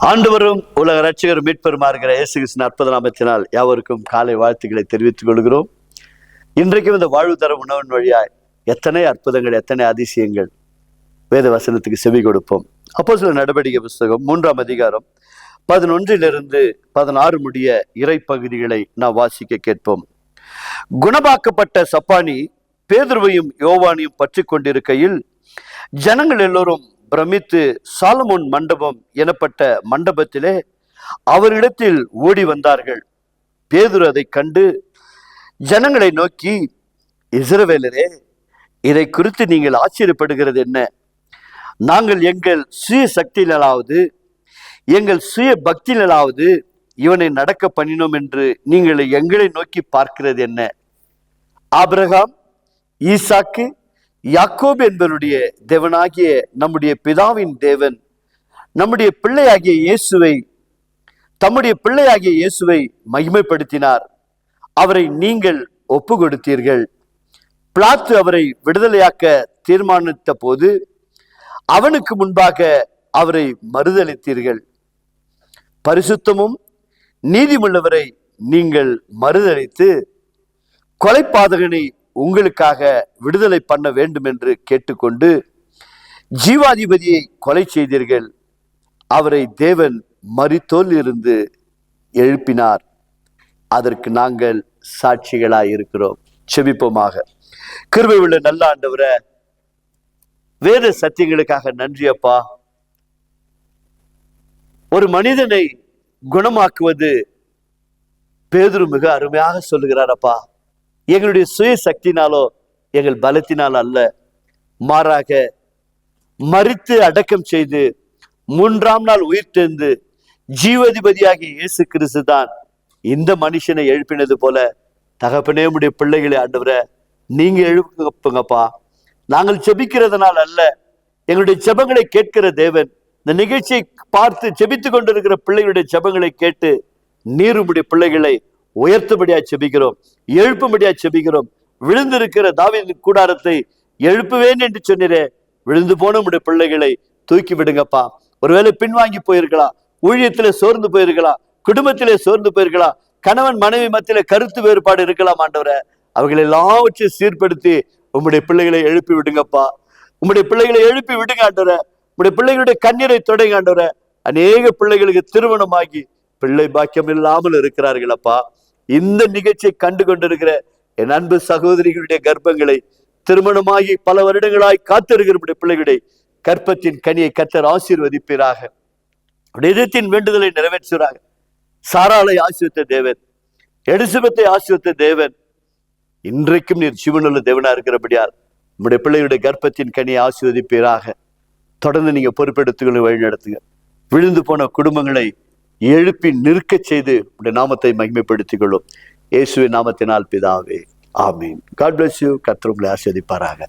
ஆண்டவரும் உலக ரட்சகரும் மீட்பெருமா இருக்கிற இயேசு கிறிஸ்துவின் அற்புத நாமத்தினால் யாவருக்கும் காலை வாழ்த்துக்களை தெரிவித்துக் கொள்கிறோம். இன்றைக்கும் இந்த வாழ்வு தர உணவின் வழியாய் எத்தனை அற்புதங்கள், எத்தனை அதிசயங்கள் வேத வசனத்துக்கு செவி கொடுப்போம். அப்போஸ்தலர் நடவடிக்கை புஸ்தகம் 3ஆம் அதிகாரம் 11 16 முடிய இறை பகுதிகளை நாம் வாசிக்க கேட்போம். குணமாக்கப்பட்ட சப்பானி பேதுருவையும் யோவானையும் பற்றி கொண்டிருக்கையில் ஜனங்கள் எல்லோரும் பிரமித்து சாலமோன் மண்டபம் எனப்பட்ட மண்டபத்திலே அவரிடத்தில் ஓடி வந்தார்கள். பேதுரு அதை கண்டு ஜனங்களை நோக்கி, இஸ்ரவேலரே, இதை குறித்து நீங்கள் ஆச்சரியப்படுகிறது என்ன? நாங்கள் எங்கள் சுய சக்தியிலாவது எங்கள் சுய பக்தியிலாவது இவனை நடக்க பண்ணினோம் என்று நீங்கள் எங்களை நோக்கி பார்க்கிறது என்ன? ஆபிரகாம், ஈசாக்கு, யாக்கோபு என்பவருடைய தேவனாகிய நம்முடைய பிதாவின் தேவன் நம்முடைய பிள்ளையாகிய இயேசுவை மகிமைப்படுத்தினார். அவரை நீங்கள் ஒப்பு கொடுத்தீர்கள். பிலாத்து அவரை விடுதலையாக்க தீர்மானித்த போது அவனுக்கு முன்பாக அவரை மறுதலித்தீர்கள். பரிசுத்தமும் நீதியுள்ளவரை நீங்கள் மறுதலித்து கொலைபாதகனை உங்களுக்காக விடுதலை பண்ண வேண்டும் என்று கேட்டுக்கொண்டு ஜீவாதிபதியை கொலை செய்தீர்கள். அவரை தேவன் மரித்தோரில் இருந்து எழுப்பினார். அதற்கு நாங்கள் சாட்சிகளாய் இருக்கிறோம். செபிப்போமாக. கிருபை உள்ள நல்ல ஆண்டவரே, வேத சத்தியங்களுக்காக நன்றி அப்பா. ஒரு மனிதனை குணமாக்குவது பேதுரு மிக அருமையாக சொல்லுகிறார் அப்பா. எங்களுடைய சுய சக்தினாலோ எங்கள் பலத்தினாலோ அல்ல, மாறாக மரித்து அடக்கம் செய்து 3ஆம் நாள் உயிர் தெழுந்து ஜீவாதிபதியாகிய இயேசு கிறிஸ்து தான் இந்த மனுஷனை எழுப்பினது போல தகப்பனே, உடைய பிள்ளைகளை ஆண்டவரை நீங்க எழுப்புங்கப்பா. நாங்கள் செபிக்கிறதுனால அல்ல, எங்களுடைய ஜெபங்களை கேட்கிற தேவன் இந்த நிகழ்ச்சியை பார்த்து ஜெபித்து கொண்டிருக்கிற பிள்ளைகளுடைய ஜெபங்களை கேட்டு நீர் உடைய பிள்ளைகளை உயர்த்தும்படியா செபிக்கிறோம், எழுப்பும்படியா செபிக்கிறோம். விழுந்திருக்கிற தாவீதின் கூடாரத்தை எழுப்புவேன் என்று சொன்னீரே, விழுந்து போன உடைய பிள்ளைகளை தூக்கி விடுங்கப்பா. ஒருவேளை பின்வாங்கி போயிருக்கலாம், ஊழியத்திலே சோர்ந்து போயிருக்கலாம், குடும்பத்திலே சோர்ந்து போயிருக்கலாம், கணவன் மனைவி மத்தியில கருத்து வேறுபாடு இருக்கலாம். ஆண்டவரை அவர்கள் எல்லாவற்றையும் சீர்படுத்தி உம்முடைய பிள்ளைகளை எழுப்பி விடுங்கப்பா. உம்முடைய பிள்ளைகளை எழுப்பி விடுங்க ஆண்டவரை. உம்முடைய பிள்ளைகளுடைய கண்ணீரை தொடங்க ஆண்டவரை. அநேக பிள்ளைகளுக்கு திருமணமாகி பிள்ளை பாக்கியம் இல்லாமல் இருக்கிறார்கள் அப்பா. இந்த நிகழ்ச்சியை கண்டு கொண்டிருக்கிற என் அன்பு சகோதரிகளுடைய கர்ப்பங்களை, திருமணமாகி பல வருடங்களாய் காத்திருக்கிற பிள்ளைகளுடைய கர்ப்பத்தின் கனியை கர்த்தர் ஆசீர்வதிப்பீராக. இதயத்தின் வேண்டுதலை நிறைவேற்றுகிறாக. சாராளை ஆசீர்வதித்த தேவன், எலிசபெத்தை ஆசீர்வதித்த தேவன், இன்றைக்கும் நீர் ஜீவனுள்ள தேவனா இருக்கிறபடியால் நம்முடைய பிள்ளைகளுடைய கர்ப்பத்தின் கனியை ஆசீர்வதிப்பீராக. தொடர்ந்து நீங்க பொறுப்பெடுத்துகளை வழி நடத்துங்க. விழுந்து போன குடும்பங்களை எழுப்பி நிற்க செய்து உடைய நாமத்தை மகிமைப்படுத்திக் கொள்ளும். இயேசுவின் நாமத்தினால் பிதாவே, ஆமீன். God bless you. கர்த்தர் உங்களை ஆசீர்வதிப்பாராக.